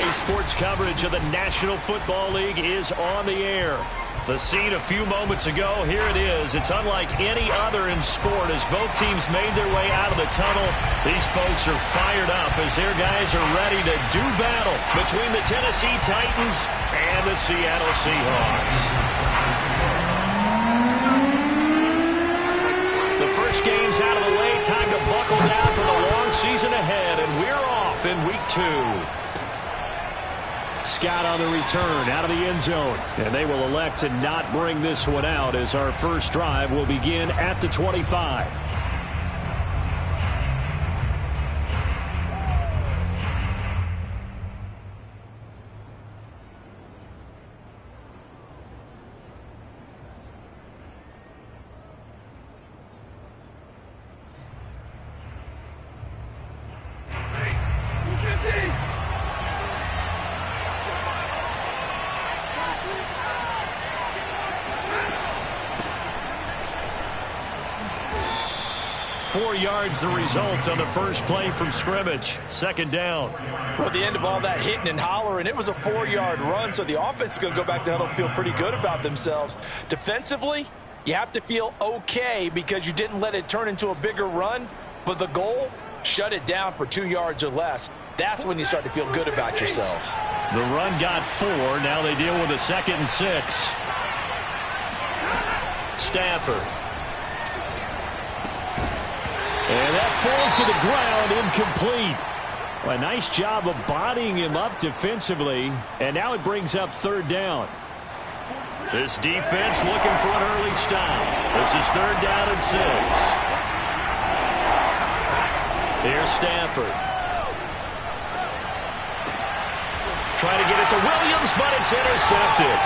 Today's sports coverage of the National Football League is on the air. The scene a few moments ago, here it is. It's unlike any other in sport as both teams made their way out of the tunnel. These folks are fired up as their guys are ready to do battle between the Tennessee Titans and the Seattle Seahawks. The first game's out of the way. Time to buckle down for the long season ahead, and we're off in week 2. Scott on the return out of the end zone. And they will elect to not bring this one out as our first drive will begin at the 25. Yards the result on the first play from scrimmage. Second down. Well, at the end of all that hitting and hollering, it was a 4-yard run, so the offense is going to go back to huddle and feel pretty good about themselves. Defensively, you have to feel okay because you didn't let it turn into a bigger run, but the goal, shut it down for 2 yards or less. That's when you start to feel good about yourselves. The run got 4. Now they deal with a 2nd and 6. Stafford. And that falls to the ground, incomplete. Well, a nice job of bodying him up defensively, and now it brings up 3rd down. This defense looking for an early stop. This is 3rd down and 6. Here's Stafford. Trying to get it to Williams, but it's intercepted.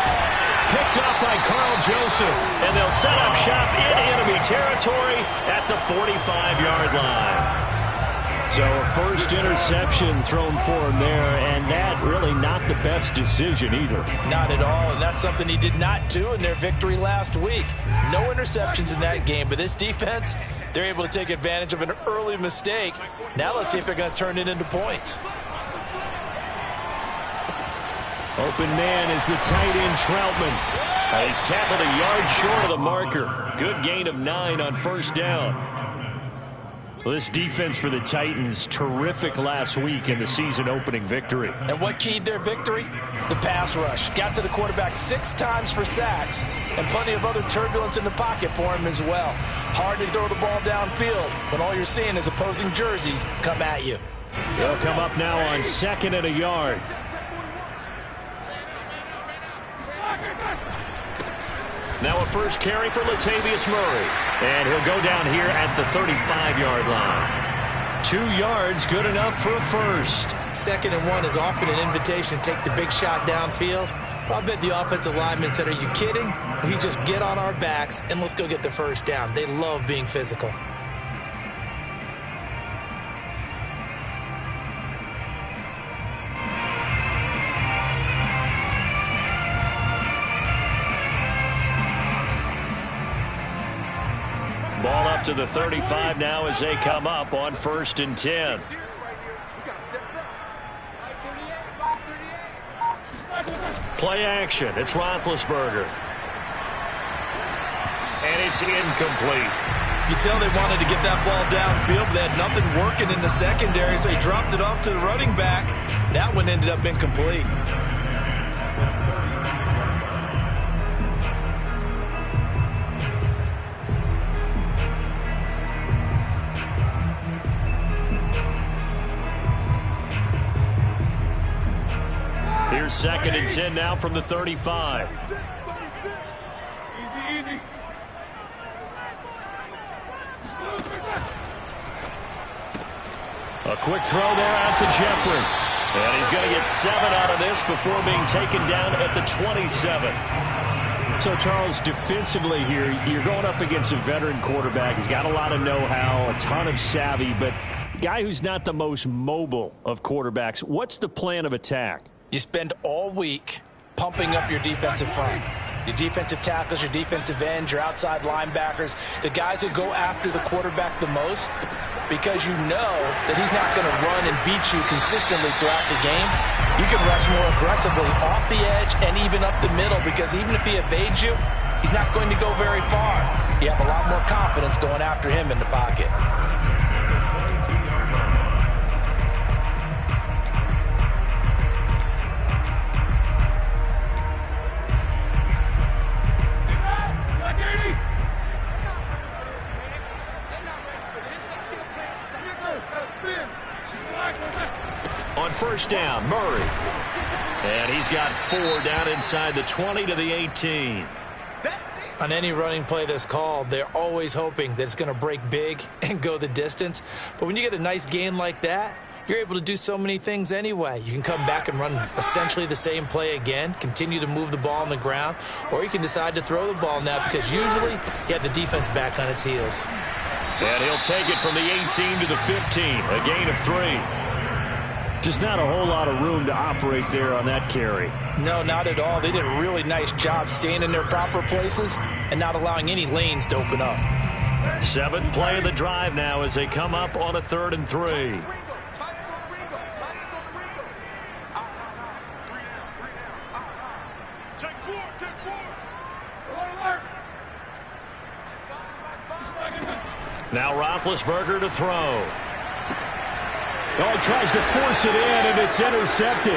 Picked up by Carl Joseph, and they'll set up shop in enemy territory at the 45-yard line. So a first interception thrown for him there, and that really not the best decision either. Not at all, and that's something he did not do in their victory last week. No interceptions in that game, but this defense, they're able to take advantage of an early mistake. Now let's see if they're going to turn it into points. Open man is the tight end Troutman. He's tackled a yard short of the marker. Good gain of 9 on first down. Well, this defense for the Titans, terrific last week in the season-opening victory. And what keyed their victory? The pass rush. Got to the quarterback 6 times for sacks, and plenty of other turbulence in the pocket for him as well. Hard to throw the ball downfield when all you're seeing is opposing jerseys come at you. They'll come up now on 2nd and a yard. Now a first carry for Latavius Murray. And he'll go down here at the 35-yard line. 2 yards, good enough for a first. 2nd and 1 is often an invitation to take the big shot downfield. I bet the offensive lineman said, are you kidding? We just get on our backs and let's go get the first down. They love being physical. Ball up to the 35 now as they come up on 1st and 10. Play action. It's Roethlisberger. And it's incomplete. You tell they wanted to get that ball downfield, but they had nothing working in the secondary, so he dropped it off to the running back. That one ended up incomplete. Here's 2nd and 10 now from the 35. A quick throw there out to Jeffrey. And he's going to get 7 out of this before being taken down at the 27. So, Charles, defensively here, you're going up against a veteran quarterback. He's got a lot of know-how, a ton of savvy, but a guy who's not the most mobile of quarterbacks. What's the plan of attack? You spend all week pumping up your defensive front. Your defensive tackles, your defensive ends, your outside linebackers, the guys who go after the quarterback the most, because you know that he's not going to run and beat you consistently throughout the game. You can rush more aggressively off the edge and even up the middle, because even if he evades you, he's not going to go very far. You have a lot more confidence going after him in the pocket. On first down, Murray. And he's got 4 down inside the 20 to the 18. On any running play that's called, they're always hoping that it's going to break big and go the distance. But when you get a nice gain like that, you're able to do so many things anyway. You can come back and run essentially the same play again, continue to move the ball on the ground, or you can decide to throw the ball now, because usually you have the defense back on its heels. And he'll take it from the 18 to the 15, a gain of 3. Just not a whole lot of room to operate there on that carry. No, not at all. They did a really nice job staying in their proper places and not allowing any lanes to open up. 7th play of the drive now as they come up on a 3rd and 3. Now Roethlisberger to throw. Oh, he tries to force it in, and it's intercepted.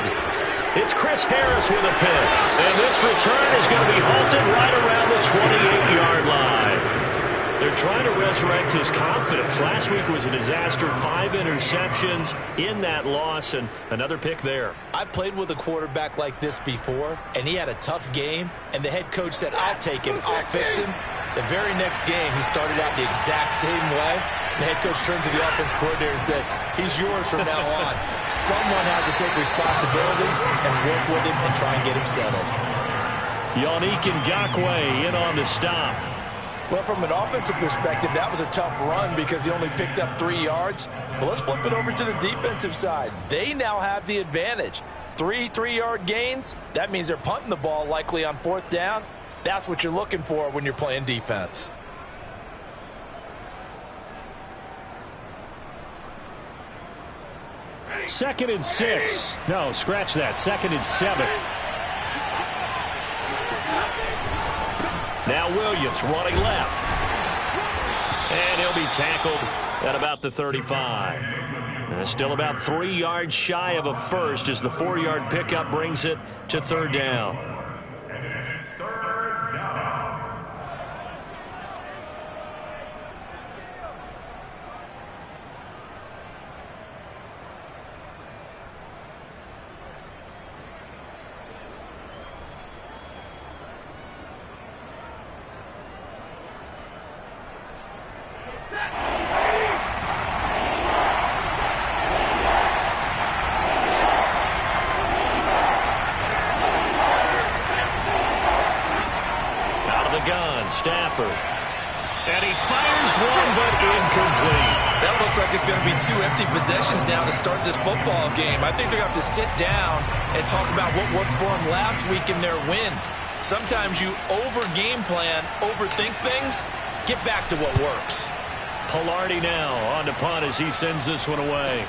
It's Chris Harris with a pick. And this return is going to be halted right around the 28-yard line. They're trying to resurrect his confidence. Last week was a disaster. 5 interceptions in that loss, and another pick there. I played with a quarterback like this before, and he had a tough game, and the head coach said, "I'll take him, I'll fix him." The very next game, he started out the exact same way. The head coach turned to the offense coordinator and said, "He's yours from now on." Someone has to take responsibility and work with him and try and get him settled. Yannick Ngakoue in on the stop. Well, from an offensive perspective, that was a tough run because he only picked up 3 yards. Well, let's flip it over to the defensive side. They now have the advantage. 3 3-yard gains. That means they're punting the ball likely on 4th down. That's what you're looking for when you're playing defense. Second and 6. No, scratch that. 2nd and 7. Now Williams running left. And he'll be tackled at about the 35. Still about 3 yards shy of a first as the 4-yard pickup brings it to 3rd down. Stafford. And he fires one, but incomplete. That looks like it's going to be 2 empty possessions now to start this football game. I think they're going to have to sit down and talk about what worked for them last week in their win. Sometimes you over-game plan, overthink things, get back to what works. Pilardi now on to punt as he sends this one away.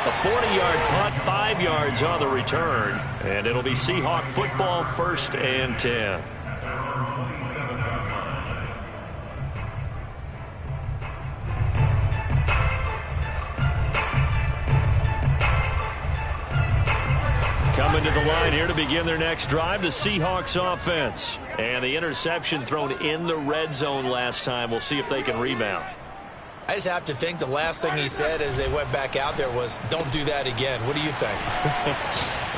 A 40-yard punt, 5 yards on the return, and it'll be Seahawk football, 1st and 10. Coming to the line here to begin their next drive, the Seahawks offense. And the interception thrown in the red zone last time. We'll see if they can rebound. I just have to think the last thing he said as they went back out there was, "Don't do that again." What do you think?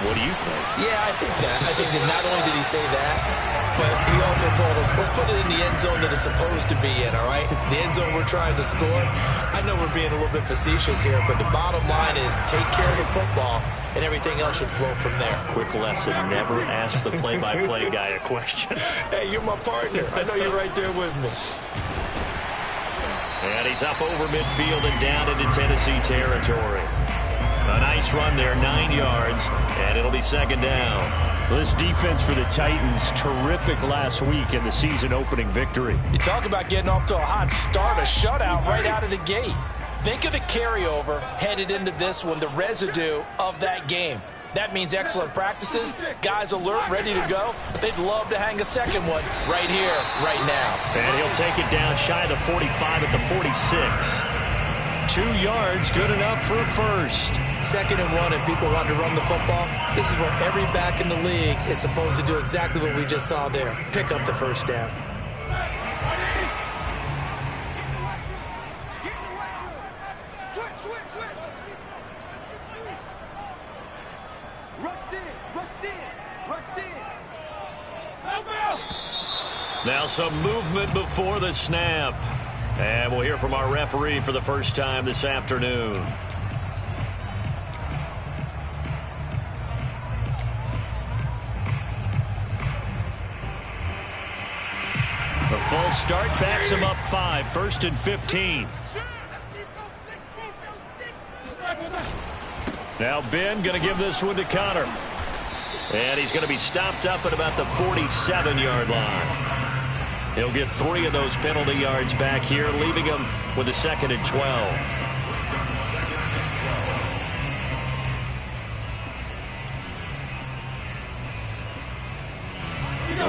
What do you think? Yeah, I think that. I think that not only did he say that, but he also told him, let's put it in the end zone that it's supposed to be in, all right? The end zone we're trying to score. I know we're being a little bit facetious here, but the bottom line is take care of the football, and everything else should flow from there. Quick lesson, never ask the play-by-play guy a question. Hey, you're my partner. I know you're right there with me. And he's up over midfield and down into Tennessee territory. A nice run there, 9 yards, and it'll be 2nd down. Well, this defense for the Titans, terrific last week in the season-opening victory. You talk about getting off to a hot start, a shutout right out of the gate. Think of the carryover headed into this one, the residue of that game. That means excellent practices, guys alert, ready to go. They'd love to hang a second one right here, right now. And he'll take it down shy of the 45 at the 46. 2 yards, good enough for a first. 2nd and 1, and people want to run the football. This is where every back in the league is supposed to do exactly what we just saw there. Pick up the first down. Now some movement before the snap. And we'll hear from our referee for the first time this afternoon. The false start backs him up 5, 1st and 15. Now Ben going to give this one to Connor. And he's going to be stopped up at about the 47-yard line. He'll get 3 of those penalty yards back here, leaving him with a 2nd and 12.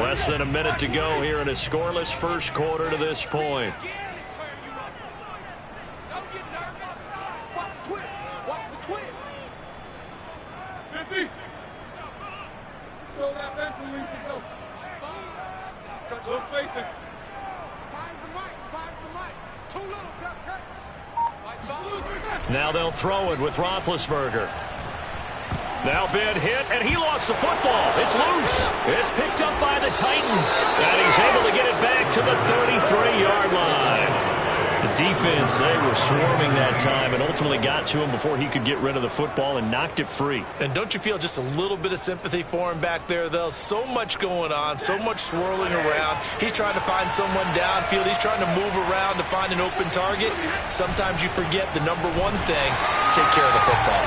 Less than a minute to go here in a scoreless first quarter to this point. Watch the twins. 50. Show that bench release and go. Touch spacing. Finds the mic. Too little, cut. Now they'll throw it with Roethlisberger. Now Ben hit, and he lost the football. It's loose. It's picked up by the Titans. And he's able to get it back to the 33-yard line. The defense, they were swarming that time and ultimately got to him before he could get rid of the football and knocked it free. And don't you feel just a little bit of sympathy for him back there, though? So much going on, so much swirling around. He's trying to find someone downfield. He's trying to move around to find an open target. Sometimes you forget the number one thing, take care of the football.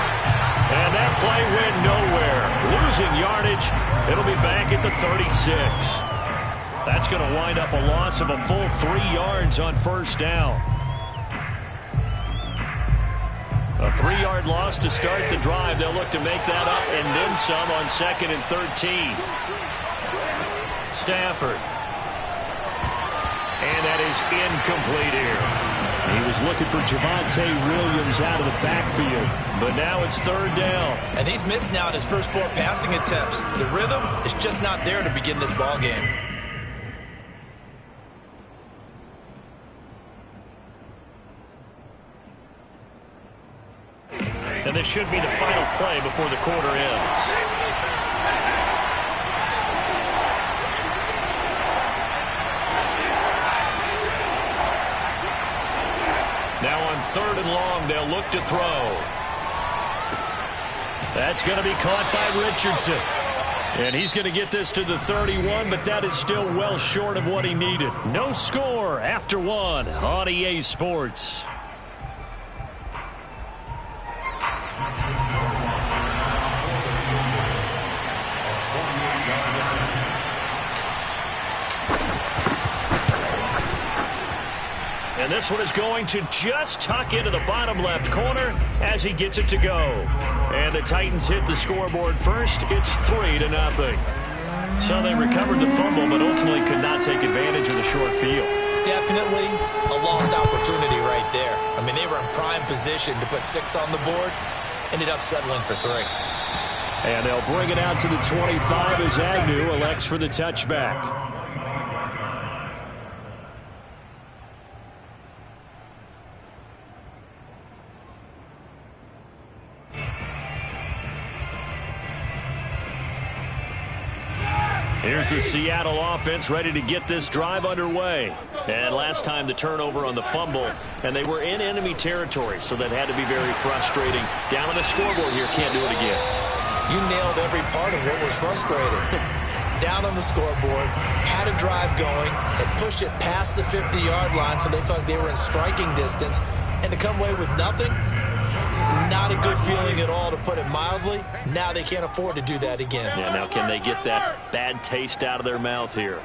And that play went nowhere. Losing yardage. It'll be back at the 36. That's going to wind up a loss of a full 3 yards on first down. A 3-yard loss to start the drive. They'll look to make that up and then some on 2nd and 13. Stafford. And that is incomplete here. He was looking for Javonte Williams out of the backfield, but now it's 3rd down. And he's missed now in his first 4 passing attempts. The rhythm is just not there to begin this ball game. And this should be the final play before the quarter ends. Now on 3rd and long, they'll look to throw. That's going to be caught by Richardson. And he's going to get this to the 31, but that is still well short of what he needed. No score after 1 on EA Sports. And this one is going to just tuck into the bottom left corner as he gets it to go. And the Titans hit the scoreboard first. It's 3-0. So they recovered the fumble, but ultimately could not take advantage of the short field. Definitely a lost opportunity right there. I mean, they were in prime position to put 6 on the board. Ended up settling for 3. And they'll bring it out to the 25 as Agnew elects for the touchback. Here's the Seattle offense ready to get this drive underway. And last time the turnover on the fumble, and they were in enemy territory, so that had to be very frustrating. Down on the scoreboard here, can't do it again. You nailed every part of what was frustrating. Down on the scoreboard, had a drive going, had pushed it past the 50-yard line, so they thought they were in striking distance, and to come away with nothing, not a good feeling at all, to put it mildly. Now they can't afford to do that again. Yeah, now can they get that bad taste out of their mouth here?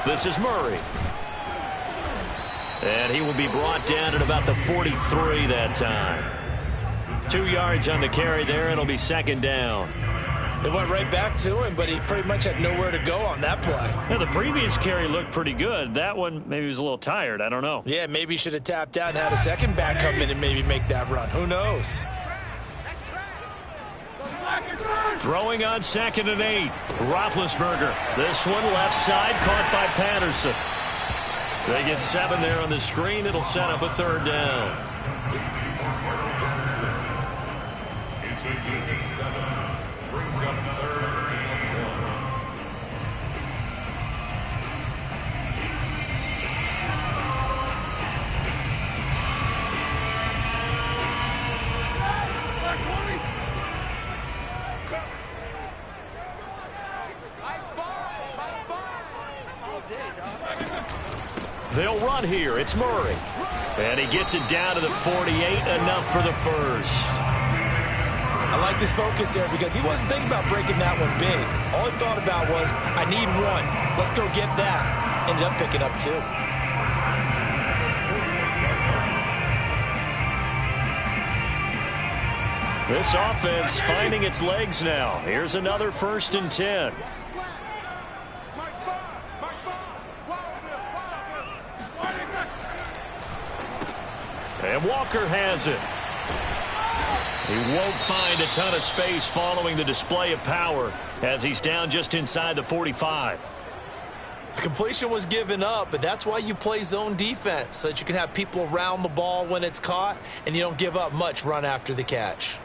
This is Murray. And he will be brought down at about the 43 that time. 2 yards on the carry there. It'll be second down. It went right back to him, but he pretty much had nowhere to go on that play. Yeah, the previous carry looked pretty good. That one, maybe he was a little tired. I don't know. Yeah, maybe he should have tapped out and had a second back come in and maybe make that run. Who knows? Throwing on 2nd and 8. Roethlisberger. This one left side, caught by Patterson. They get 7 there on the screen. It'll set up a 3rd down. Brings up 3rd and 1. They'll run here. It's Murray. And he gets it down to the 48. Enough for the first. I liked his focus there because he wasn't thinking about breaking that one big. All he thought about was, I need 1. Let's go get that. Ended up picking up 2. This offense finding its legs now. Here's another 1st and 10. And Walker has it. He won't find a ton of space following the display of power as he's down just inside the 45. The completion was given up, but that's why you play zone defense, so that you can have people around the ball when it's caught and you don't give up much run after the catch.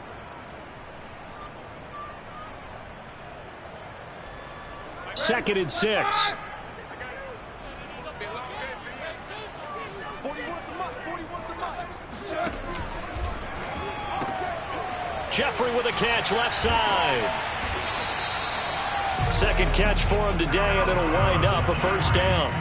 Second and 6. Jeffrey with a catch left side. Second catch for him today, and it'll wind up a 1st down.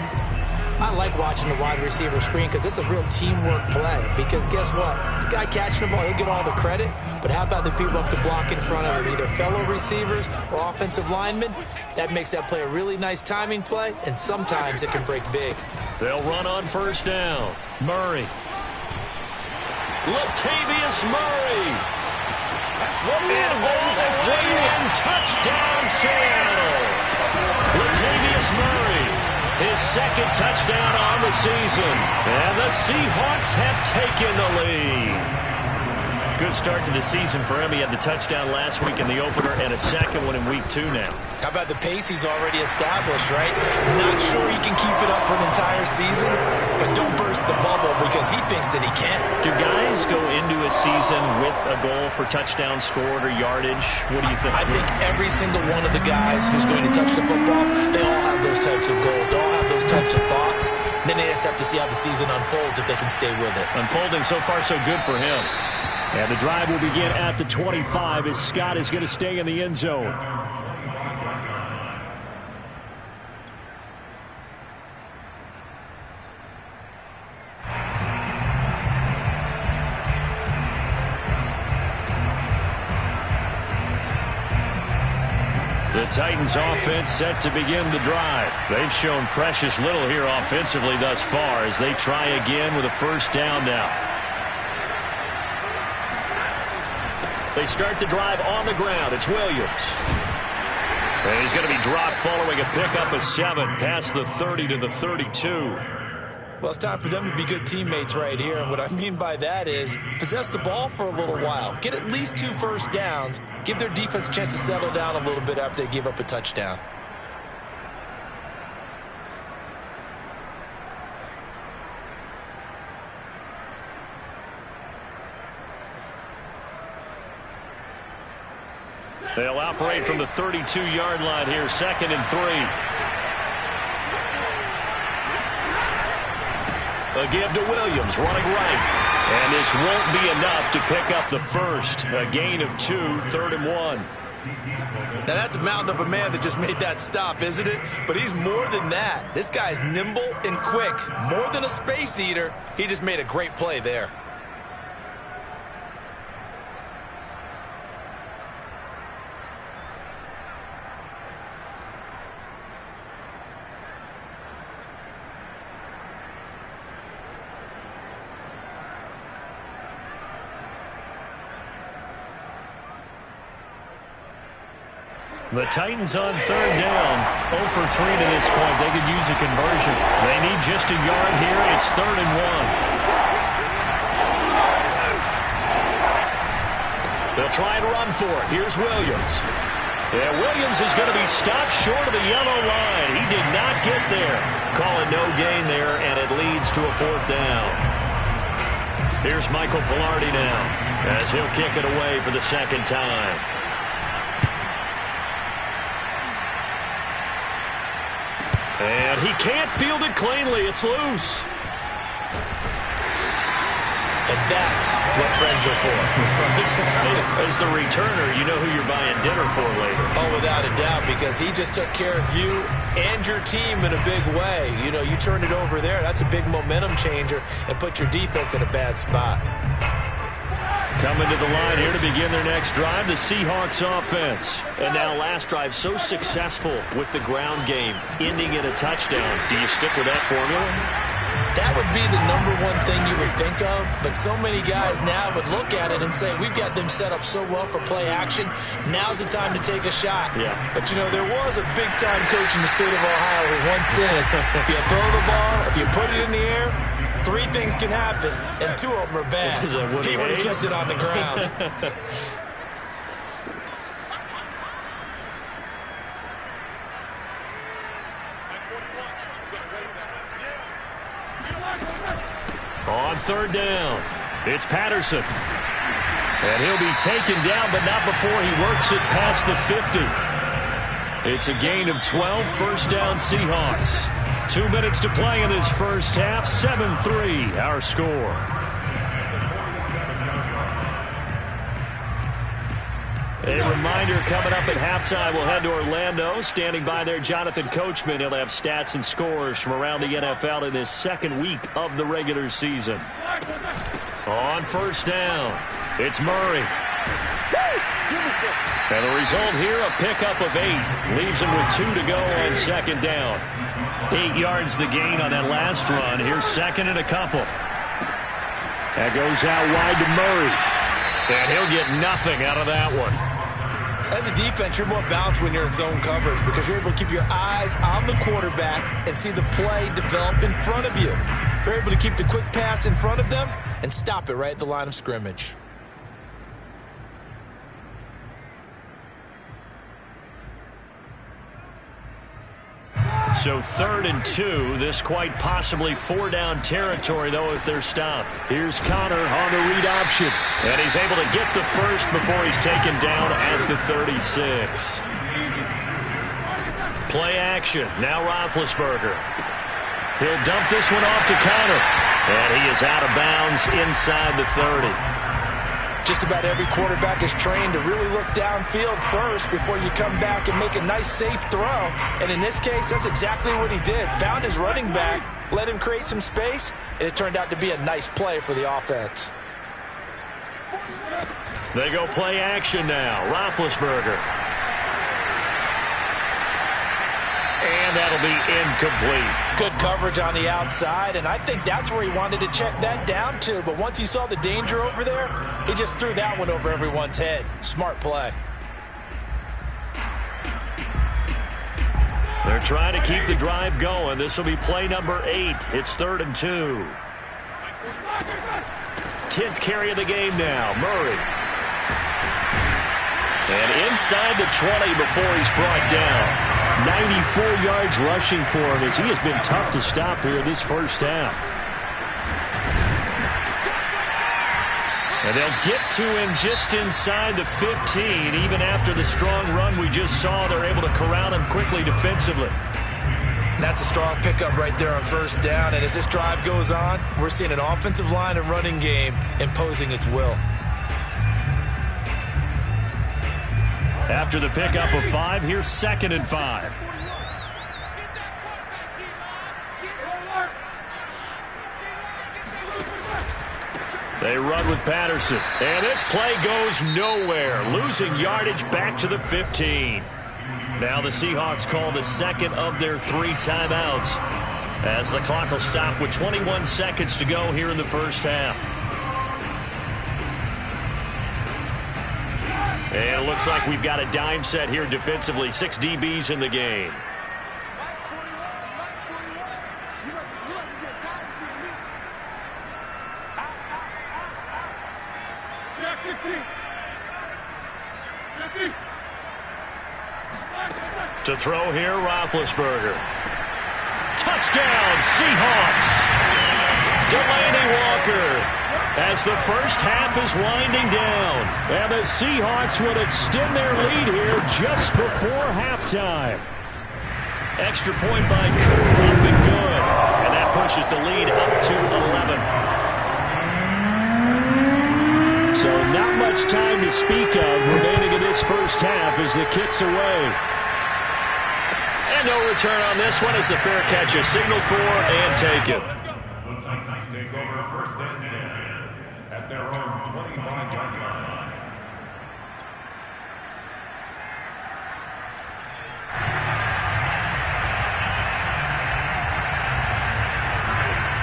I like watching the wide receiver screen because it's a real teamwork play. Because guess what? The guy catching the ball, he'll get all the credit. But how about the people up to block in front of him, either fellow receivers or offensive linemen? That makes that play a really nice timing play, and sometimes it can break big. They'll run on 1st down. Murray. Latavius Murray. And all is waiting. Touchdown, Seattle. Latavius Murray, his 2nd touchdown on the season. And the Seahawks have taken the lead. Good start to the season for him. He had the touchdown last week in the opener and a 2nd one in week 2 now. How about the pace he's already established, right? Not sure he can keep it up for an entire season, but don't burst the bubble because he thinks that he can. Do guys go into a season with a goal for touchdown scored or yardage? What do you think? I think every single one of the guys who's going to touch the football, they all have those types of goals. They all have those types of thoughts. Then they just have to see how the season unfolds if they can stay with it. Unfolding so far so good for him. And the drive will begin at the 25 as Scott is going to stay in the end zone. The Titans offense set to begin the drive. They've shown precious little here offensively thus far as they try again with a 1st down now. They start the drive on the ground. It's Williams. And he's going to be dropped following a pickup of 7 past the 30 to the 32. Well, it's time for them to be good teammates right here. And what I mean by that is possess the ball for a little while. Get at least 2 first downs. Give their defense a chance to settle down a little bit after they give up a touchdown. They'll operate from the 32-yard line here, 2nd and 3. A give to Williams, running right. And this won't be enough to pick up the first. A gain of 2, 3rd and 1. Now, that's a mountain of a man that just made that stop, isn't it? But he's more than that. This guy's nimble and quick. More than a space eater. He just made a great play there. The Titans on third down, 0 for 3 to this point. They could use a conversion. They need just a yard here. It's 3rd and 1. They'll try and run for it. Here's Williams. Yeah, Williams is going to be stopped short of the yellow line. He did not get there. Calling no gain there, and it leads to a 4th down. Here's Michael Pilardi now as he'll kick it away for the 2nd time. And he can't field it cleanly. It's loose. And that's what friends are for. As the returner, you know who you're buying dinner for later. Oh, without a doubt, because he just took care of you and your team in a big way. You know, you turned it over there. That's a big momentum changer and put your defense in a bad spot. Coming to the line here to begin their next drive, the Seahawks offense. And now last drive so successful with the ground game, ending in a touchdown. Do you stick with that formula? That would be the #1 thing you would think of, but so many guys now would look at it and say, we've got them set up so well for play action, now's the time to take a shot. Yeah. But, you know, there was a big-time coach in the state of Ohio who once said, if you throw the ball, if you put it in the air, 3 things can happen, and 2 of them are bad. He would have kept it on the ground. On 3rd down, it's Patterson. And he'll be taken down, but not before he works it past the 50. It's a gain of 12, 1st down Seahawks. 2 minutes to play in this first half, 7-3 our score. A reminder coming up at halftime, we'll head to Orlando. Standing by there, Jonathan Coachman. He'll have stats and scores from around the NFL in this 2nd week of the regular season. On 1st down, it's Murray. And the result here, a pickup of 8. Leaves him with 2 to go on 2nd down. 8 yards the gain on that last run. Here's 2nd and a couple. That goes out wide to Murray. And he'll get nothing out of that one. As a defense, you're more balanced when you're in zone coverage because you're able to keep your eyes on the quarterback and see the play develop in front of you. You're able to keep the quick pass in front of them and stop it right at the line of scrimmage. So 3rd and 2. This quite possibly 4-down territory, though, if they're stopped. Here's Connor on the read option. And he's able to get the first before he's taken down at the 36. Play action. Now Roethlisberger. He'll dump this one off to Connor. And he is out of bounds inside the 30. Just about every quarterback is trained to really look downfield first before you come back and make a nice, safe throw. And in this case, that's exactly what he did. Found his running back, let him create some space, and it turned out to be a nice play for the offense. They go play action now. Roethlisberger. And that'll be incomplete. Good coverage on the outside, and I think that's where he wanted to check that down to. But once he saw the danger over there, he just threw that one over everyone's head. Smart play. They're trying to keep the drive going. This will be play number 8. It's 3rd and 2. 10th carry of the game now. Murray. And inside the 20 before he's brought down. 94 yards rushing for him as he has been tough to stop here this first half. And they'll get to him just inside the 15. Even after the strong run we just saw, they're able to corral him quickly defensively. That's a strong pickup right there on 1st down. And as this drive goes on, we're seeing an offensive line and running game imposing its will. After the pickup of 5, here's 2nd and 5. They run with Patterson. And this play goes nowhere. Losing yardage back to the 15. Now the Seahawks call the 2nd of their 3 timeouts as the clock will stop with 21 seconds to go here in the first half. And it looks like we've got a dime set here defensively. 6 DBs in the game. To throw here, Roethlisberger. Touchdown, Seahawks. Delaney Walker. As the first half is winding down. And the Seahawks would extend their lead here just before halftime. Extra point by Cooper up and good. And that pushes the lead up to 11. So not much time to speak of remaining in this first half as the kick's away. And no return on this one as the fair catch is signaled for and taken. The Titans take over first and 10 at their own 25-yard line.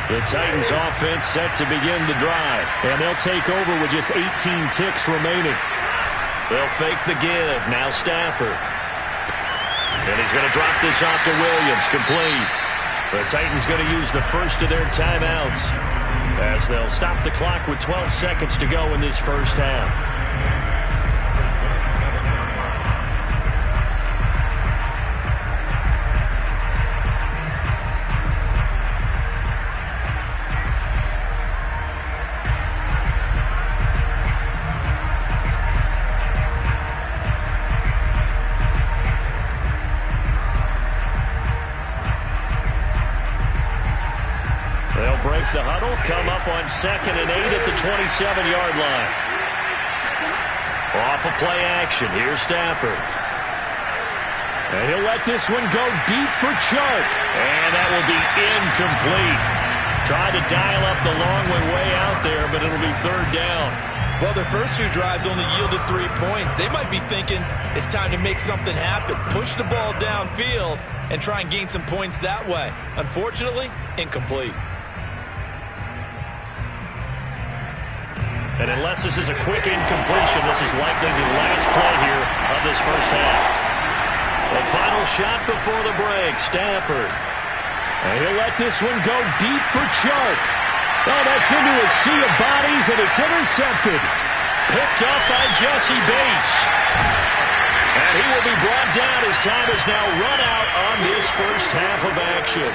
The Titans offense set to begin the drive. And they'll take over with just 18 ticks remaining. They'll fake the give. Now Stafford. And he's going to drop this off to Williams. Complete. The Titans going to use the first of their timeouts as they'll stop the clock with 12 seconds to go in this first half. The huddle, come up on 2nd and 8 at the 27-yard line. Off of play action, here's Stafford. And he'll let this one go deep for Chark. And that will be incomplete. Tried to dial up the long one way out there, but it'll be 3rd down. Well, their first 2 drives only yielded 3 points. They might be thinking it's time to make something happen. Push the ball downfield and try and gain some points that way. Unfortunately, incomplete. And unless this is a quick incompletion, this is likely the last play here of this first half. The final shot before the break, Stafford. And he'll let this one go deep for Chark. Oh, that's into a sea of bodies, and it's intercepted. Picked up by Jesse Bates. And he will be brought down as time is now run out on this first half of action.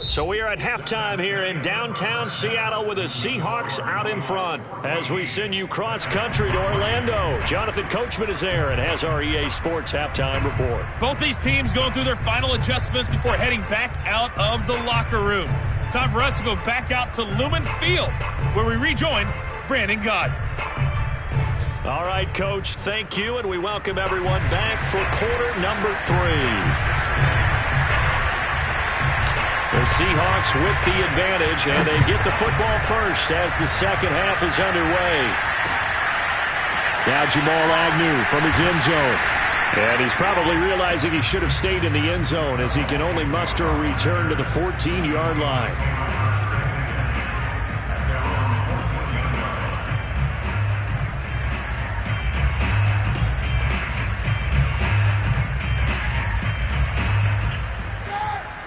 So we are at halftime here in downtown Seattle with the Seahawks out in front. As we send you cross-country to Orlando, Jonathan Coachman is there and has our EA Sports halftime report. Both these teams going through their final adjustments before heading back out of the locker room. Time for us to go back out to Lumen Field, where we rejoin Brandon Gott. All right, Coach, thank you, and we welcome everyone back for quarter number 3. The Seahawks with the advantage, and they get the football first as the second half is underway. Now Jamal Agnew from his end zone. And he's probably realizing he should have stayed in the end zone as he can only muster a return to the 14-yard line.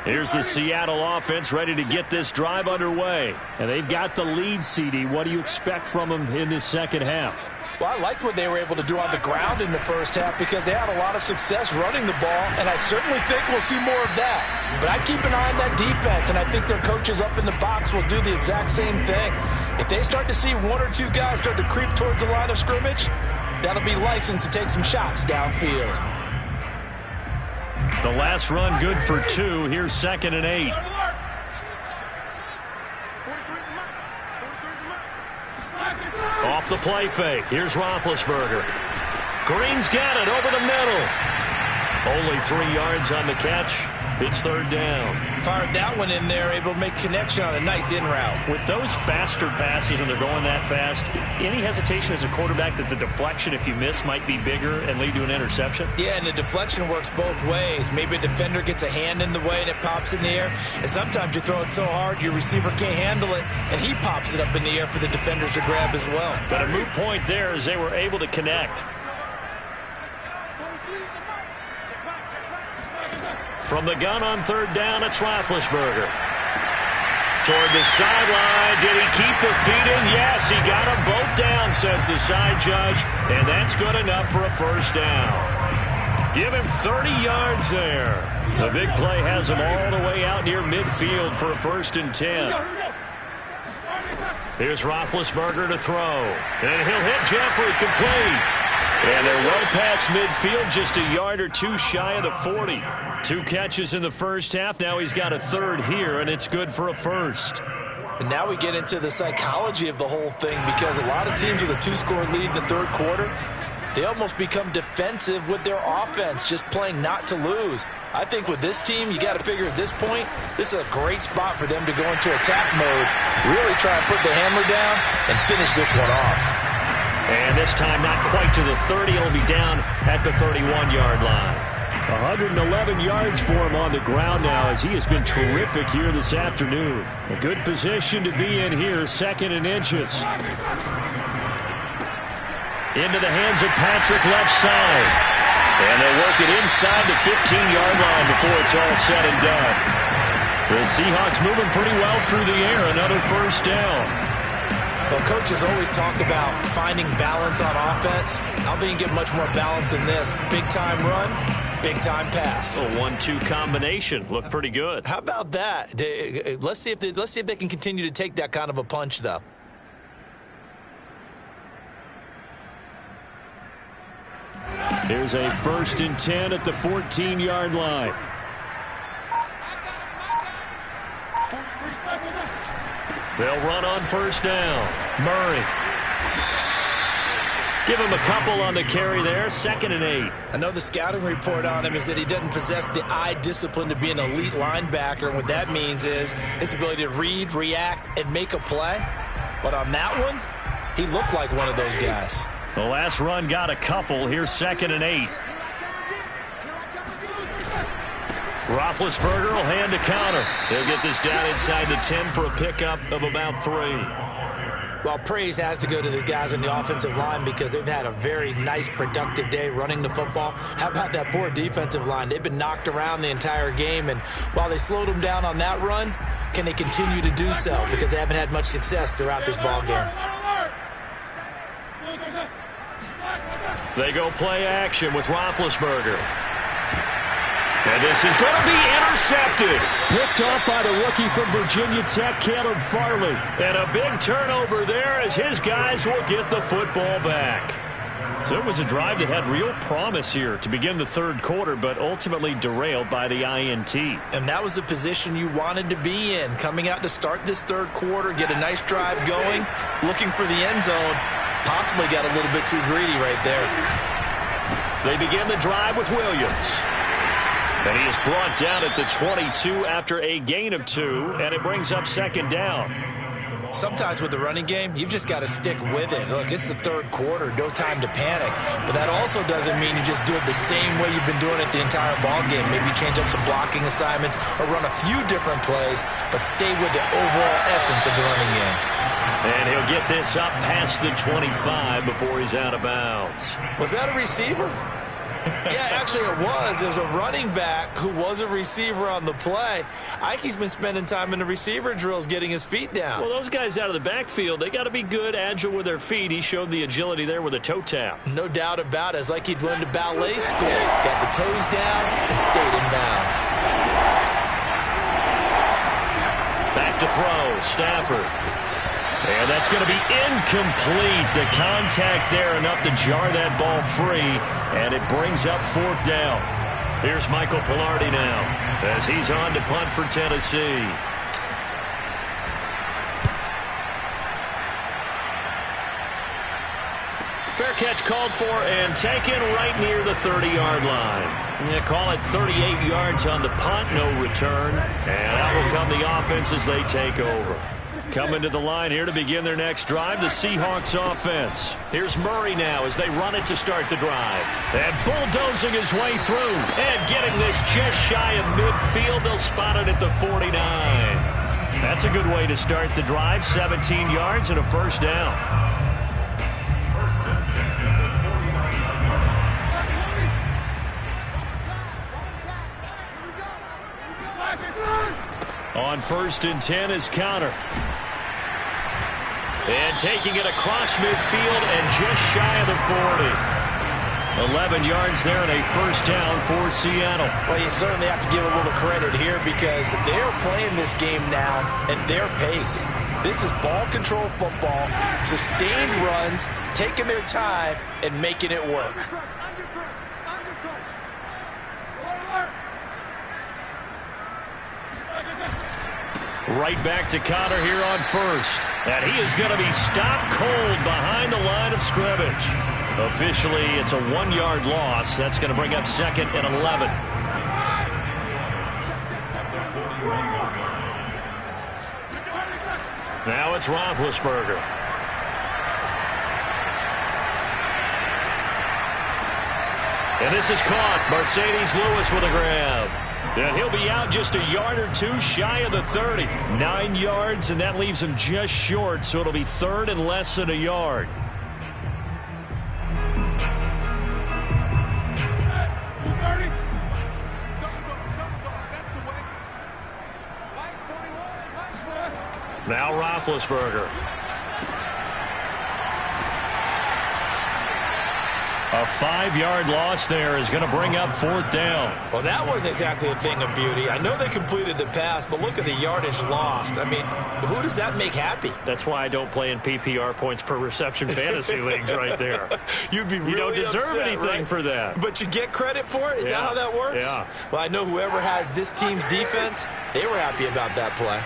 Here's the Seattle offense ready to get this drive underway. And they've got the lead, CD. What do you expect from them in this second half? Well, I liked what they were able to do on the ground in the first half because they had a lot of success running the ball, and I certainly think we'll see more of that. But I keep an eye on that defense, and I think their coaches up in the box will do the exact same thing. If they start to see 1 or 2 guys start to creep towards the line of scrimmage, that'll be licensed to take some shots downfield. The last run good for 2. Here's 2nd and 8. Off the play fake. Here's Roethlisberger. Green's got it over the middle. Only 3 yards on the catch. It's third down. Fired that one in there, able to make connection on a nice in route. With those faster passes and they're going that fast, any hesitation as a quarterback that the deflection, if you miss, might be bigger and lead to an interception? Yeah, and the deflection works both ways. Maybe a defender gets a hand in the way and it pops in the air. And sometimes you throw it so hard your receiver can't handle it, and he pops it up in the air for the defenders to grab as well. But a moot point there as they were able to connect. From the gun on third down, it's Roethlisberger. Toward the sideline. Did he keep the feet in? Yes, he got them both down, says the side judge. And that's good enough for a first down. Give him 30 yards there. The big play has him all the way out near midfield for a 1st and 10. Here's Roethlisberger to throw. And he'll hit Jeffrey complete. And they're well past midfield, just a yard or two shy of the 40. 2 catches in the first half. Now he's got a third here, and it's good for a first. And now we get into the psychology of the whole thing, because a lot of teams with a 2-score lead in the third quarter, they almost become defensive with their offense, just playing not to lose. I think with this team, you got to figure at this point, this is a great spot for them to go into attack mode, really try and put the hammer down and finish this one off. And this time not quite to the 30. It'll be down at the 31-yard line. 111 yards for him on the ground now, as he has been terrific here this afternoon. A good position to be in here, 2nd and inches. Into the hands of Patrick, left side. And they'll work it inside the 15-yard line before it's all said and done. The Seahawks moving pretty well through the air. Another first down. Well, coaches always talk about finding balance on offense. I don't think you get much more balance than this. Big-time run, big-time pass. A 1-2 combination. Looked pretty good. How about that? Let's see if they can continue to take that kind of a punch, though. Here's a 1st and 10 at the 14-yard line. They'll run on first down. Murray. Give him a couple on the carry there. 2nd and 8. I know the scouting report on him is that he doesn't possess the eye discipline to be an elite linebacker. And what that means is his ability to read, react, and make a play. But on that one, he looked like one of those guys. The last run got a couple. Here's 2nd and 8. Roethlisberger will hand a counter. He'll get this down inside the 10 for a pickup of about 3. Well, praise has to go to the guys on the offensive line, because they've had a very nice, productive day running the football. How about that poor defensive line? They've been knocked around the entire game, and while they slowed them down on that run, can they continue to do so? Because they haven't had much success throughout this ball game. They go play action with Roethlisberger. And this is going to be intercepted. Picked off by the rookie from Virginia Tech, Caleb Farley. And a big turnover there as his guys will get the football back. So it was a drive that had real promise here to begin the third quarter, but ultimately derailed by the INT. And that was the position you wanted to be in, coming out to start this third quarter, get a nice drive going, looking for the end zone. Possibly got a little bit too greedy right there. They begin the drive with Williams. And he is brought down at the 22 after a gain of 2, and it brings up 2nd down. Sometimes with the running game, you've just got to stick with it. Look, it's the third quarter, no time to panic. But that also doesn't mean you just do it the same way you've been doing it the entire ball game. Maybe change up some blocking assignments or run a few different plays, but stay with the overall essence of the running game. And he'll get this up past the 25 before he's out of bounds. Was that a receiver? Yeah, actually it was. There's a running back who was a receiver on the play. Ike's been spending time in the receiver drills getting his feet down. Well, those guys out of the backfield, they got to be good, agile with their feet. He showed the agility there with a toe tap. No doubt about it. It's like he'd learned to ballet school. Got the toes down and stayed in bounds. Back to throw, Stafford. And that's going to be incomplete. The contact there enough to jar that ball free, and it brings up 4th down. Here's Michael Pilardi now as he's on to punt for Tennessee. Fair catch called for and taken right near the 30-yard line. Yeah, call it 38 yards on the punt, no return. And out will come the offense as they take over. Coming to the line here to begin their next drive, the Seahawks offense. Here's Murray now as they run it to start the drive. And bulldozing his way through. And getting this just shy of midfield. They'll spot it at the 49. That's a good way to start the drive. 17 yards and a first down. On 1st and 10 is Connor. And taking it across midfield and just shy of the 40. 11 yards there and a first down for Seattle. Well, you certainly have to give a little credit here because they're playing this game now at their pace. This is ball control football, sustained runs, taking their time and making it work. Right back to Connor here on 1st. And he is going to be stopped cold behind the line of scrimmage. Officially, it's a 1-yard loss. That's going to bring up 2nd and 11. Now it's Roethlisberger. And this is caught. Mercedes Lewis with a grab. And he'll be out just a yard or two shy of the 30. 9 yards, and that leaves him just short, so it'll be 3rd and less than a yard. Now Roethlisberger. A 5-yard loss there is going to bring up 4th down. Well, that wasn't exactly a thing of beauty. I know they completed the pass, but look at the yardage lost. I mean, who does that make happy? That's why I don't play in PPR points per reception fantasy leagues right there. You'd be really You don't deserve upset, anything right? for that. But you get credit for it? Is that how that works? Yeah. Well, I know whoever has this team's defense, they were happy about that play.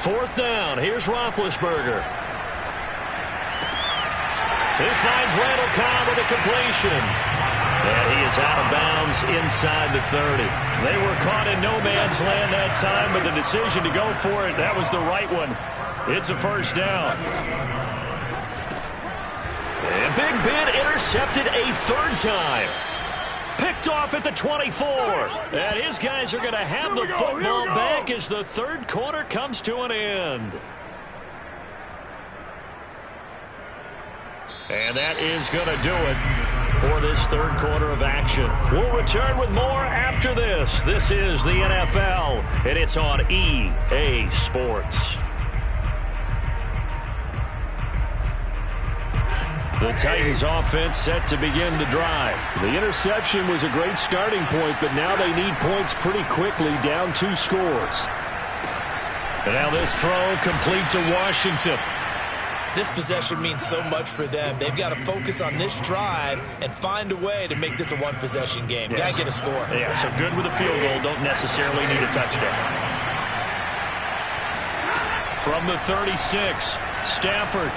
Fourth down. Here's Roethlisberger. He finds Randall Cobb with a completion. And he is out of bounds inside the 30. They were caught in no man's land that time, but the decision to go for it, that was the right one. It's a first down. And Big Ben intercepted a 3rd time. Picked off at the 24. And his guys are going to have the football back as the 3rd quarter comes to an end. And that is going to do it for this 3rd quarter of action. We'll return with more after this. This is the NFL, and it's on EA Sports. The Titans offense set to begin the drive. The interception was a great starting point, but now they need points pretty quickly, down 2 scores. And now this throw complete to Washington. This possession means so much for them. They've got to focus on this drive and find a way to make this a 1-possession game. Yes. Got to get a score. Yeah, so good with a field goal. Don't necessarily need a touchdown. From the 36, Stafford.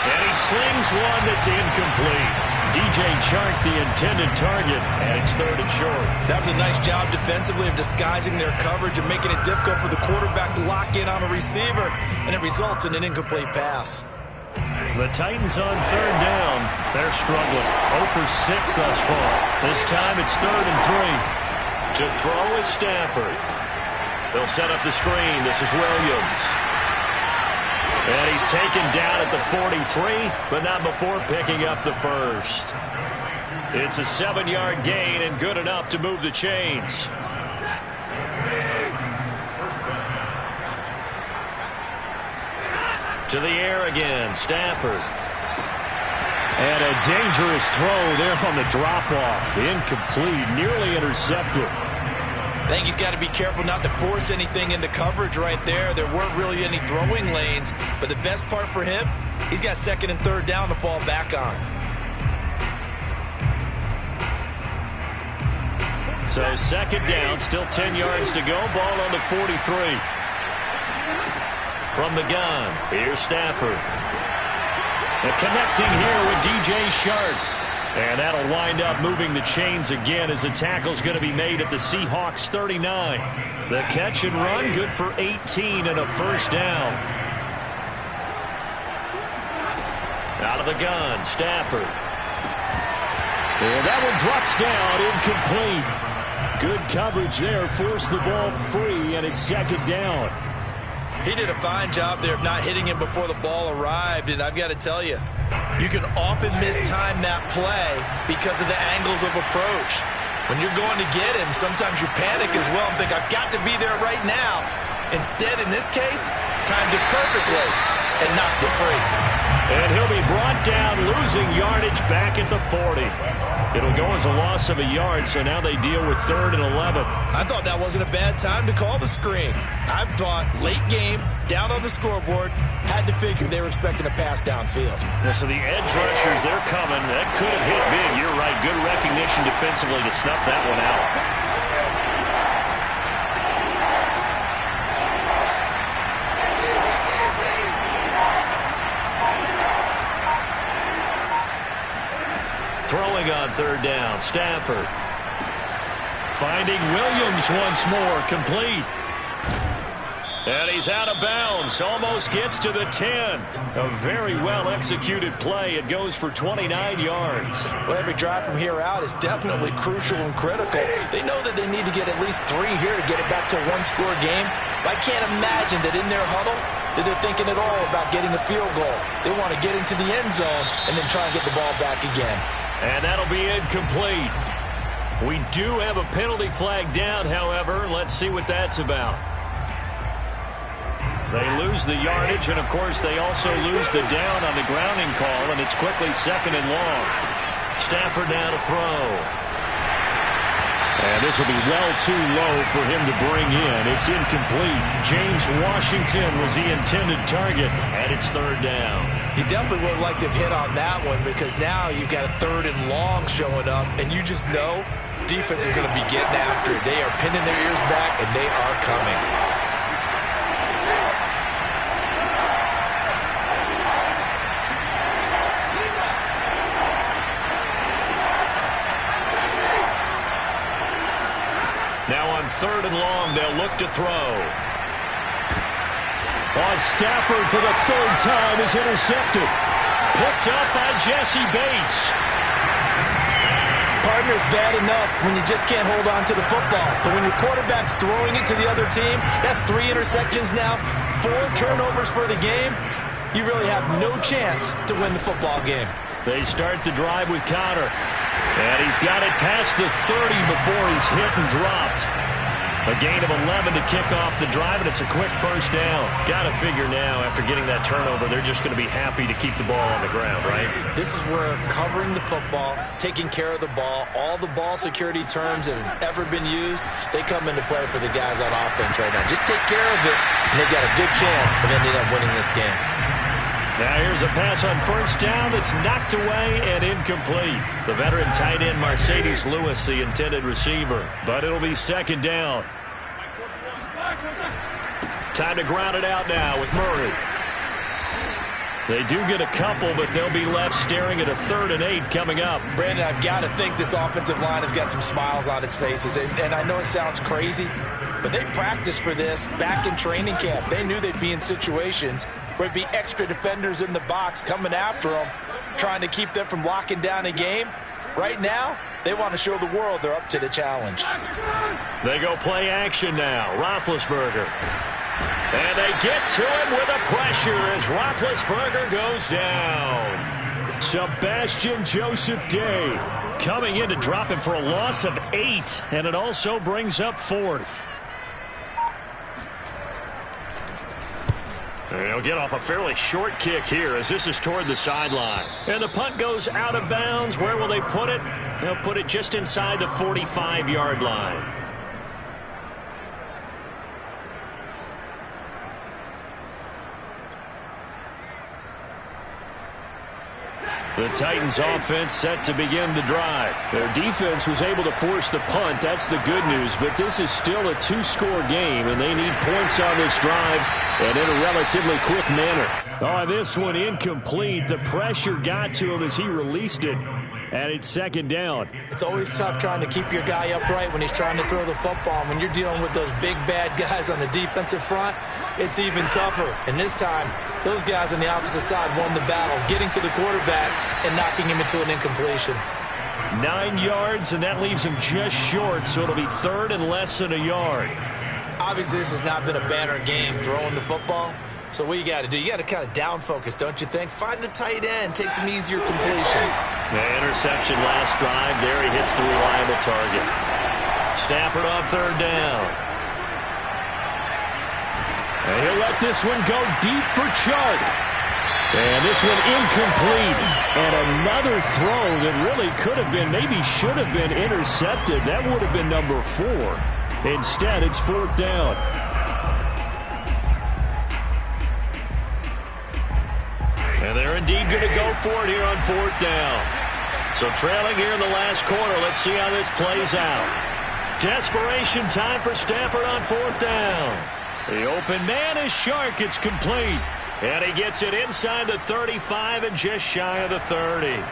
And he slings one that's incomplete. DJ Chark, the intended target, and it's 3rd and short. That was a nice job defensively of disguising their coverage and making it difficult for the quarterback to lock in on a receiver, and it results in an incomplete pass. The Titans on 3rd down. They're struggling. 0 for 6 thus far. This time it's 3rd and 3. To throw is Stafford. They'll set up the screen. This is Williams. And he's taken down at the 43, but not before picking up the first. It's a 7-yard gain and good enough to move the chains. To the air again, Stafford. And a dangerous throw there on the drop-off. Incomplete, nearly intercepted. I think he's got to be careful not to force anything into coverage right there. There weren't really any throwing lanes, but the best part for him, he's got 2nd and 3rd down to fall back on. So second down, still 10 yards to go. Ball on the 43. From the gun, here's Stafford. And connecting here with DJ Shark. And that'll wind up moving the chains again as the tackle's going to be made at the Seahawks 39. The catch and run, good for 18 and a first down. Out of the gun, Stafford. And that one drops down, incomplete. Good coverage there, forced the ball free, and it's second down. He did a fine job there of not hitting him before the ball arrived, and I've got to tell you, you can often mistime that play because of the angles of approach. When you're going to get him, sometimes you panic as well and think, I've got to be there right now. Instead, in this case, timed it perfectly and knocked it free. And he'll be brought down, losing yardage back at the 40. It'll go as a loss of a yard, so now they deal with 3rd and 11. I thought that wasn't a bad time to call the screen. I thought late game, down on the scoreboard, had to figure they were expecting a pass downfield. Yeah, so the edge rushers, they're coming. That could have hit big. You're right. Good recognition defensively to snuff that one out. Throwing on 3rd down, Stafford. Finding Williams once more, complete. And he's out of bounds, almost gets to the 10. A very well-executed play. It goes for 29 yards. Well, every drive from here out is definitely crucial and critical. They know that they need to get at least 3 here to get it back to a one-score game. But I can't imagine that in their huddle that they're thinking at all about getting a field goal. They want to get into the end zone and then try and get the ball back again. And that'll be incomplete. We do have a penalty flag down, however. Let's see what that's about. They lose the yardage, and, of course, they also lose the down on the grounding call, and it's quickly 2nd and long. Stafford now to throw. And this will be well too low for him to bring in. It's incomplete. James Washington was the intended target, and it's 3rd down. He definitely would have liked to have hit on that one because now you've got a 3rd and long showing up, and you just know defense is going to be getting after it. They are pinning their ears back, and they are coming. Now on 3rd and long, they'll look to throw. On Stafford for the 3rd time is intercepted. Picked up by Jesse Bates. Partner's bad enough when you just can't hold on to the football. But when your quarterback's throwing it to the other team, that's 3 interceptions now, 4 turnovers for the game. You really have no chance to win the football game. They start the drive with Conner. And he's got it past the 30 before he's hit and dropped. A gain of 11 to kick off the drive, and it's a quick first down. Got to figure now, after getting that turnover, they're just going to be happy to keep the ball on the ground, right? This is where covering the football, taking care of the ball, all the ball security terms that have ever been used, they come into play for the guys on offense right now. Just take care of it, and they've got a good chance of ending up winning this game. Now here's a pass on first down that's knocked away and incomplete. The veteran tight end Mercedes Lewis, the intended receiver. But it'll be 2nd down. Time to ground it out now with Murray. They do get a couple, but they'll be left staring at a 3rd and 8 coming up. Brandon, I've got to think this offensive line has got some smiles on its faces. And I know it sounds crazy, but they practiced for this back in training camp. They knew they'd be in situations where it'd be extra defenders in the box coming after them, trying to keep them from locking down a game. Right now, they want to show the world they're up to the challenge. They go play action now. Roethlisberger. And they get to him with a pressure as Roethlisberger goes down. Sebastian Joseph Day coming in to drop him for a loss of 8, and it also brings up 4th. They'll get off a fairly short kick here as this is toward the sideline. And the punt goes out of bounds. Where will they put it? They'll put it just inside the 45-yard line. The Titans offense set to begin the drive. Their defense was able to force the punt. That's the good news. But this is still a two-score game, and they need points on this drive and in a relatively quick manner. Oh, this one incomplete. The pressure got to him as he released it, and it's second down. It's always tough trying to keep your guy upright when he's trying to throw the football. When you're dealing with those big, bad guys on the defensive front, it's even tougher. And this time, those guys on the opposite side won the battle, getting to the quarterback and knocking him into an incompletion. 9 yards, and that leaves him just short, so it'll be third and less than a yard. Obviously, this has not been a banner game throwing the football. So what you got to do, you got to kind of down focus, don't you think? Find the tight end, take some easier completions. The interception last drive. There he hits the reliable target. Stafford on third down. And he'll let this one go deep for Chuck. And this one incomplete. And another throw that really could have been, maybe should have been intercepted. That would have been number 4. Instead, it's fourth down. And they're indeed going to go for it here on fourth down. So trailing here in the last quarter. Let's see how this plays out. Desperation time for Stafford on fourth down. The open man is Shark. It's complete. And he gets it inside the 35 and just shy of the 30.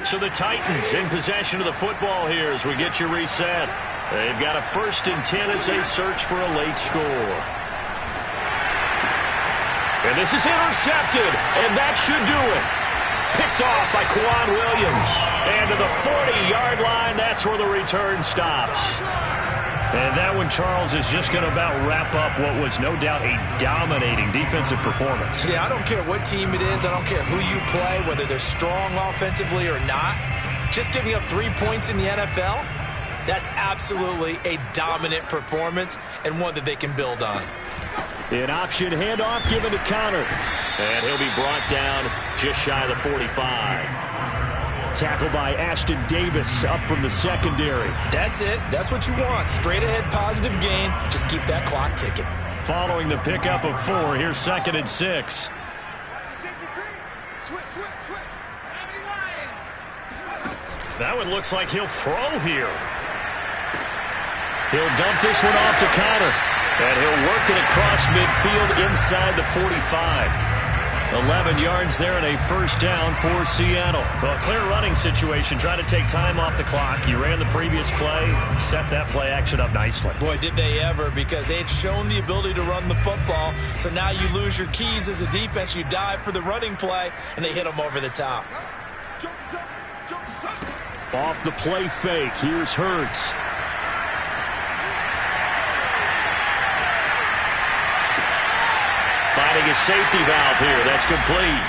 So the Titans in possession of the football here as we get you reset. They've got a 1st and 10 as they search for a late score. And this is intercepted, and that should do it. Picked off by Quan Williams. And to the 40-yard line, that's where the return stops. And that one, Charles, is just going to about wrap up what was no doubt a dominating defensive performance. Yeah, I don't care what team it is. I don't care who you play, whether they're strong offensively or not. Just giving up 3 points in the NFL, that's absolutely a dominant performance and one that they can build on. An option handoff given to Connor. And he'll be brought down just shy of the 45. Tackled by Ashton Davis up from the secondary. That's it. That's what you want. Straight ahead positive gain. Just keep that clock ticking. Following the pickup of 4, here's 2nd and 6. That one looks like he'll throw here. He'll dump this one off to Connor. And he'll work it across midfield inside the 45. 11 yards there and a first down for Seattle. Well, clear running situation, trying to take time off the clock. You ran the previous play, set that play action up nicely. Boy, did they ever, because they had shown the ability to run the football. So now you lose your keys as a defense. You dive for the running play, and they hit them over the top. Off the play fake, here's Hurts. Finding a safety valve here. That's complete.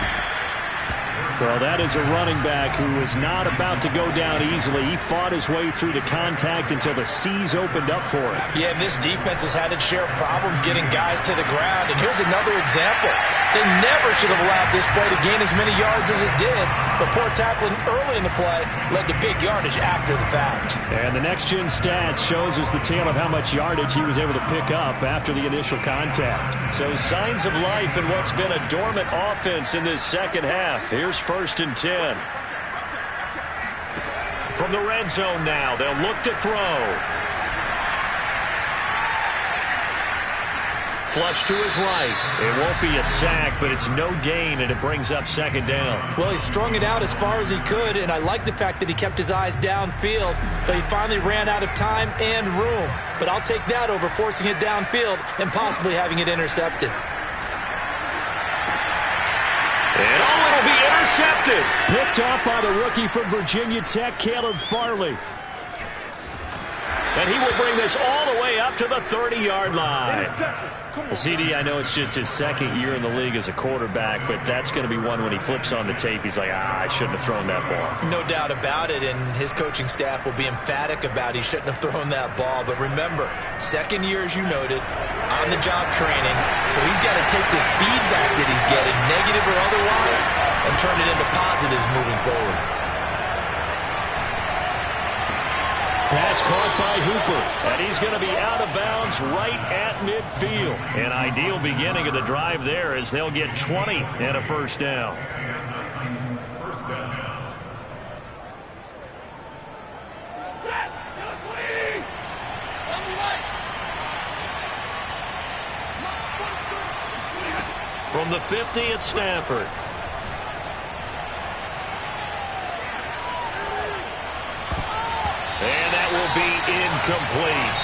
Well, that is a running back who was not about to go down easily. He fought his way through the contact until the C's opened up for him. Yeah, and this defense has had its share of problems getting guys to the ground. And here's another example. They never should have allowed this play to gain as many yards as it did. But poor tackling early in the play led to big yardage after the fact. And the next-gen stats shows us the tale of how much yardage he was able to pick up after the initial contact. So signs of life in what's been a dormant offense in this second half. Here's 1st and 10. From the red zone now, they'll look to throw. Flush to his right. It won't be a sack, but it's no gain, and it brings up 2nd down. Well, he strung it out as far as he could, and I like the fact that he kept his eyes downfield, but he finally ran out of time and room. But I'll take that over forcing it downfield and possibly having it intercepted. And it'll be intercepted. Picked up by the rookie from Virginia Tech, Caleb Farley. And he will bring this all the way up to the 30-yard line. CD, I know it's just his 2nd year in the league as a quarterback, but that's going to be one when he flips on the tape, he's like, I shouldn't have thrown that ball. No doubt about it, and his coaching staff will be emphatic about he shouldn't have thrown that ball. But remember, 2nd year, as you noted, on-the-job training, so he's got to take this feedback that he's getting, negative or otherwise, and turn it into positives moving forward. Pass caught by Hooper, and he's going to be out of bounds right at midfield. An ideal beginning of the drive there as they'll get 20 and a first down. First down. From the 50 at Stanford. And that will be incomplete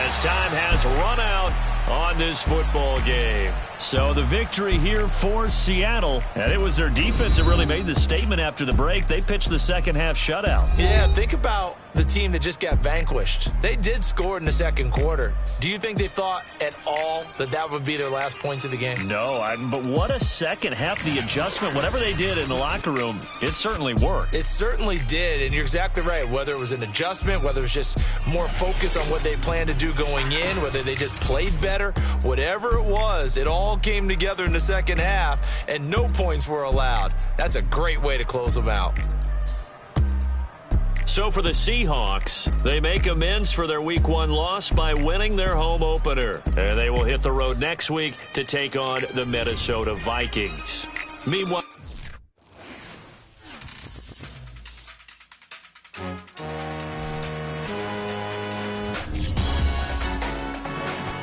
as time has run out on this football game. So the victory here for Seattle, and it was their defense that really made the statement after the break. They pitched the second half shutout. Yeah, think about the team that just got vanquished. They did score in the second quarter. Do you think they thought at all that that would be their last points of the game? No, but what a second half. The adjustment, whatever they did in the locker room, it certainly worked. It certainly did, and you're exactly right. Whether it was an adjustment, whether it was just more focus on what they planned to do going in, whether they just played better, whatever it was, it all came together in the second half, and no points were allowed. That's a great way to close them out. So for the Seahawks, they make amends for their Week 1 loss by winning their home opener. And they will hit the road next week to take on the Minnesota Vikings. Meanwhile,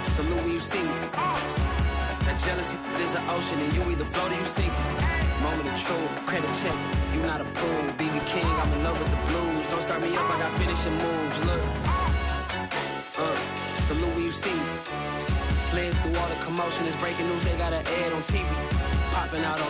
salute when you see me. That jealousy is an ocean, and you either float or you sink. Moment of truth, credit check, you not approved. BB King, I'm in love with the blues. Don't start me up, I got finishing moves. Look, salute when you see me. Slid through all the commotion, it's breaking news. They got an ad on TV, popping out on